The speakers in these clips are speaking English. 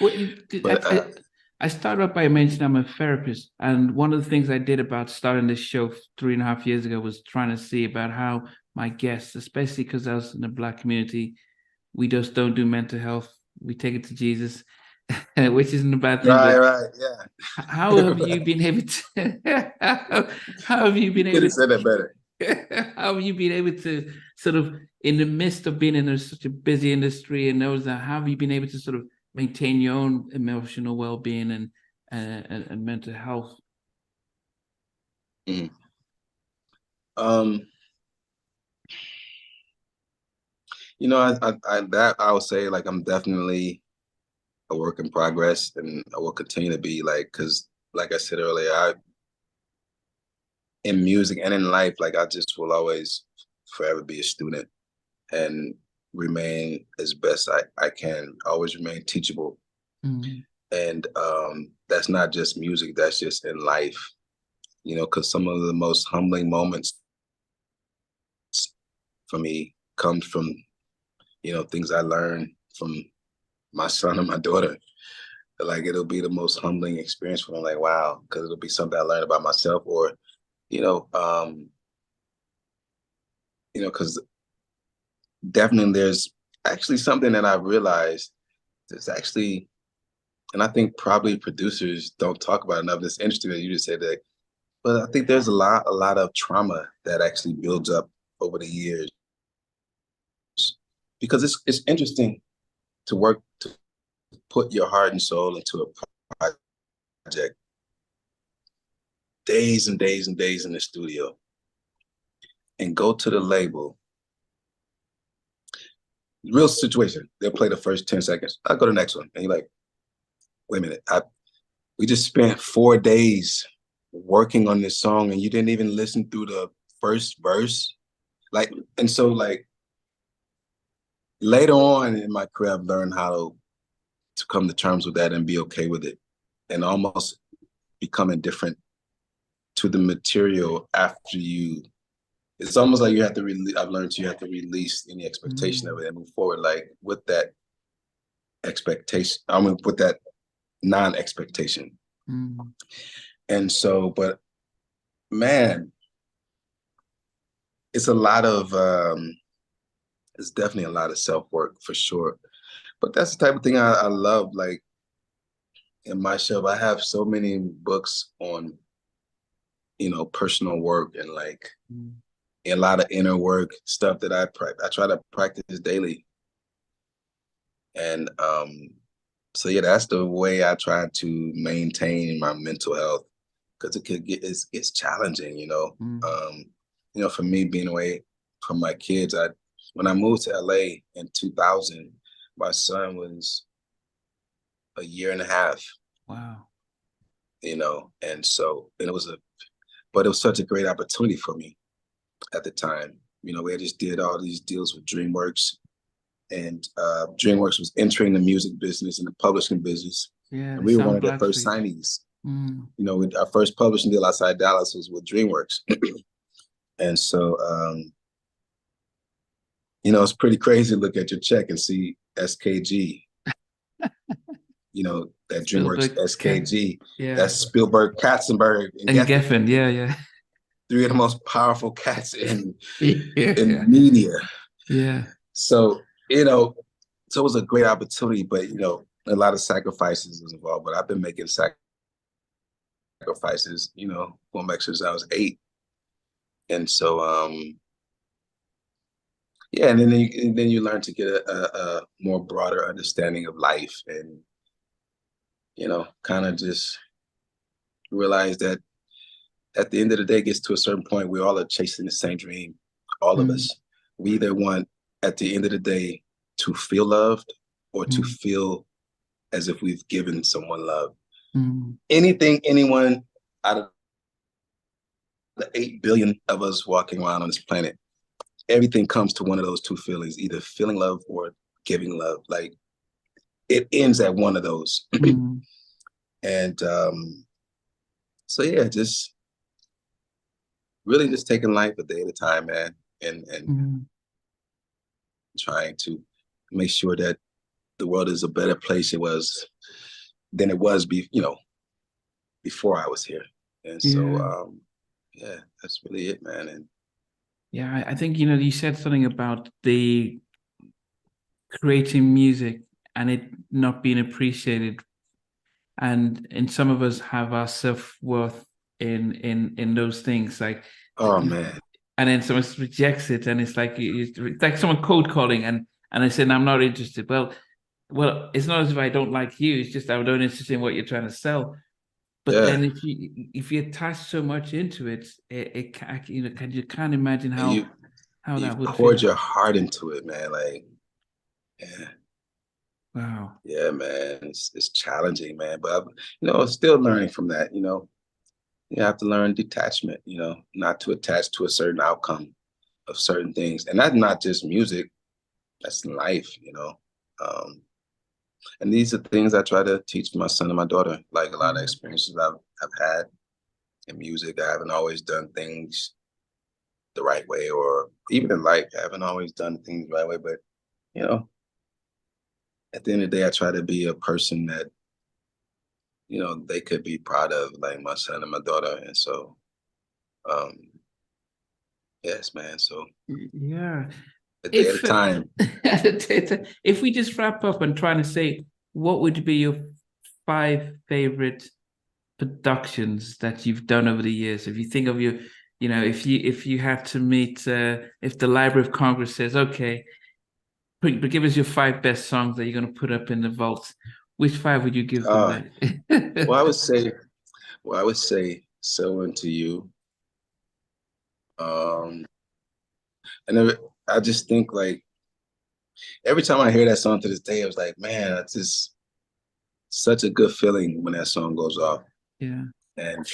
Well, But I started off by mentioning I'm a therapist, and one of the things I did about starting this show 3.5 years ago was trying to see about how my guests, especially because I was in the Black community, we just don't do mental health. We take it to Jesus, which isn't a bad thing. right, But right, yeah. how have you been able to? How have you been You could able? have said that better. How have you been able to sort of, in the midst of being in such a busy industry and those that, how have you been able to sort of maintain your own emotional well-being and mental health? Mhm. Um, that I would say like I'm definitely a work in progress, and I will continue to be like, because like I said earlier, I in music and in life, like I just will always forever be a student and remain as best I can, always remain teachable. Mm, And that's not just music, that's just in life, because some of the most humbling moments for me comes from, things I learned from my son and my daughter. Like it'll be the most humbling experience for them. Like, wow, because it'll be something I learned about myself, or, you know, um, because definitely there's actually something that I realized there's actually, and I think probably producers don't talk about enough in this industry that you just said that, but I think there's a lot of trauma that actually builds up over the years, because it's interesting to work to put your heart and soul into a project, days and days and days in the studio, and go to the label. Real situation. They'll play the first 10 seconds. I'll go to the next one. And you're like, wait a minute. We just spent 4 days working on this song and you didn't even listen through the first verse. Like, and so like later on in my career, I've learned how to come to terms with that and be okay with it, and almost become indifferent to the material after you. It's almost like you have to I've learned you have to release any expectation of mm, it and move forward, like with that expectation. I mean, with that non-expectation. mm, And so, but man, it's a lot of it's definitely a lot of self-work for sure. But that's the type of thing I love. Like in my show, I have so many books on, personal work, and like mm. a lot of inner work stuff that I try to practice daily. And so yeah, that's the way I try to maintain my mental health, because it could it's challenging, Mm. For me being away from my kids, I when I moved to LA in 2000, my son was a year and a half, Wow. and so and but it was such a great opportunity for me at the time. We had just did all these deals with DreamWorks, and DreamWorks was entering the music business and the publishing business, Yeah, and the we were one of their soundtrack first actually. signees. Mm, Our first publishing deal outside Dallas was with DreamWorks, and so it's pretty crazy to look at your check and see SKG. That DreamWorks Spielberg, SKG. yeah, That's Spielberg, Katzenberg, and and Geffen. Geffen, yeah, yeah, Three of the most powerful cats in yeah, media. yeah. So, so it was a great opportunity, but a lot of sacrifices was involved. But I've been making sacrifices, going back since I was 8. And so yeah, and then you learn to get a more broader understanding of life, and kind of just realize that at the end of the day, it gets to a certain point, we all are chasing the same dream. All of Mm, us. We either want, at the end of the day, to feel loved, or to mm, feel as if we've given someone love. mm, Anything, anyone out of the 8 billion of us walking around on this planet, everything comes to one of those two feelings, either feeling love or giving love. Like it ends at one of those. mm, And so yeah, just really just taking life a day at a time, man, and mm. trying to make sure that the world is a better place it was than it was before I was here. And so yeah, that's really it, man. And yeah, I think you said something about the creating music and it not being appreciated, and some of us have our self-worth in those things, like, oh man, and then someone rejects it, and it's like someone cold calling, and they say, I'm not interested. Well, it's not as if I don't like you, it's just I'm not interested in what you're trying to sell. But yeah. then if you attach so much into it, you can't imagine And how that you've would poured feel. your heart into it, man. Like, yeah, Wow. yeah, man. It's challenging, man. But still learning from that. You have to learn detachment. Not to attach to a certain outcome of certain things, and that's not just music. That's life. And these are things I try to teach my son and my daughter. Like a lot of experiences I've had in music, I haven't always done things the right way, or even in life, I haven't always done things the right way. But you know, at the end of the day, I try to be a person that they could be proud of, like my son and my daughter. And so, um, yes, man. So Yeah. a day at a If time. if we just wrap up and try to say, what would be your 5 favorite productions that you've done over the years? If you think of if you have to meet, if the Library of Congress says, okay, but give us your 5 best songs that you're going to put up in the vault, which 5 would you give them Uh, then? well, I would say "So Into You." Um, I just think like every time I hear that song to this day, I was like, man, that's just such a good feeling when that song goes off. Yeah. And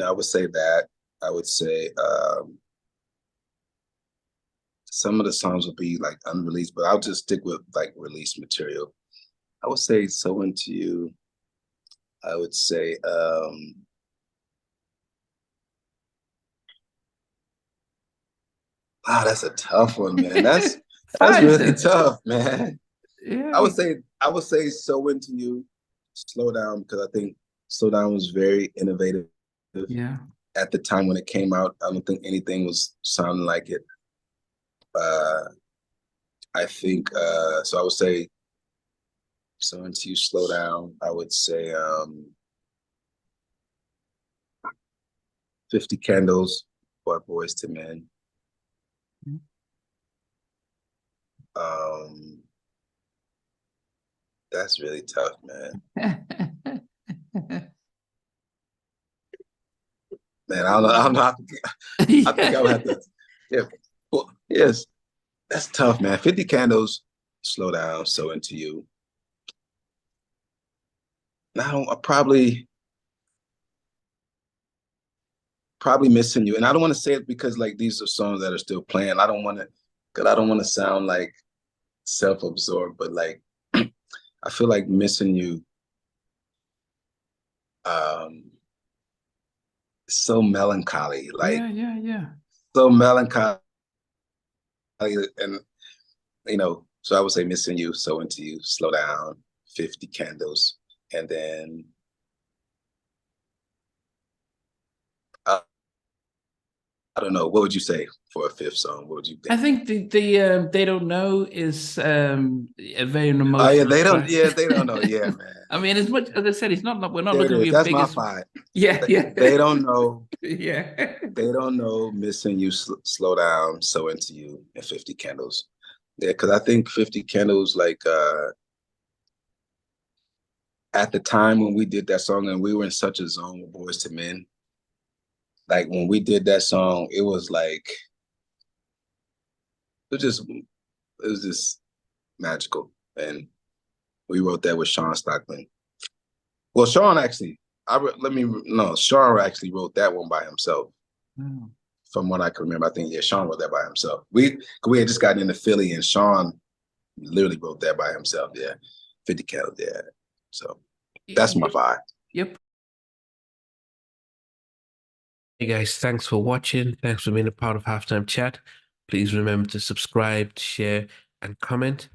I would say that. I would say some of the songs would be like unreleased, but I'll just stick with like released material. I would say "So Into You." I would say wow, that's a tough one, man. That's Five, really then. tough, man. Yeah. I would say "So Into You," "Slow Down," because I think "Slow Down" was very innovative Yeah. at the time when it came out. I don't think anything was sounding like it. Uh, I think so. I would say "So Into You," "Slow Down." I would say 50 Candles by Boys to Men. Um, that's really tough, man. Man, I don't know. I don't know. I think I would have to. Yeah. Well, yes, that's tough, man. 50 Candles, "Slow Down," "So Into You." Now, I probably "Missing You," and I don't want to say it because like these are songs that are still playing. I don't want to, because I don't want to sound like self-absorbed, but like I feel like "Missing You" um so melancholy, like Yeah, yeah, yeah. so melancholy, and so I would say "Missing You," "So Into You," "Slow Down," 50 Candles, and then uh, I don't know. What would you say for a fifth song? What would you I think? think the They Don't Know is a very Oh yeah, emotional they don't. track. Yeah, they don't know. Yeah, man. I mean, as much as I said, it's not we're not There it looking to be is. your That's my biggest. five. Yeah, yeah, They don't know. yeah, They don't know. "Missing You," "Slow Down," "So Into You," and 50 Candles. Yeah, because I think 50 Candles, like at the time when we did that song, and we were in such a zone with Boys to Men. Like when we did that song, it was like it was just magical. And we wrote that with Sean Stockton. Well, Sean actually, Sean actually wrote that one by himself. oh. From what I can remember, I think Sean wrote that by himself. We had just gotten into Philly, and Sean literally wrote that by himself. Yeah, 50 Candles. Yeah, so that's my vibe. Yep. Hey guys, thanks for watching. Thanks for being a part of Halftime Chat. Please remember to subscribe, share, and comment.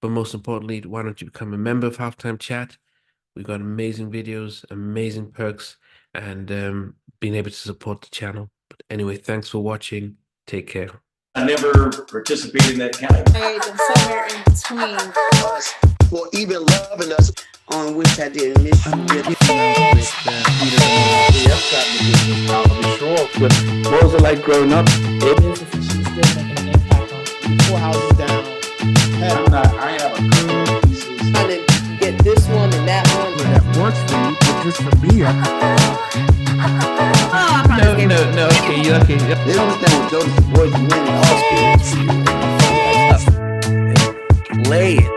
But most importantly, why don't you become a member of Halftime Chat? We've got amazing videos, amazing perks, and being able to support the channel. But anyway, thanks for watching. Take care. I never participated in that kind of. And somewhere in between us for even loving us, on which I didn't miss you. What was it like growing up? She's still making an impact on 4 houses down. I have a couple of pieces. Trying to get this one and that one. That works for you, but just for me, No, okay, you okay. They don't understand what Jonas' voice winning all spirits. Play it.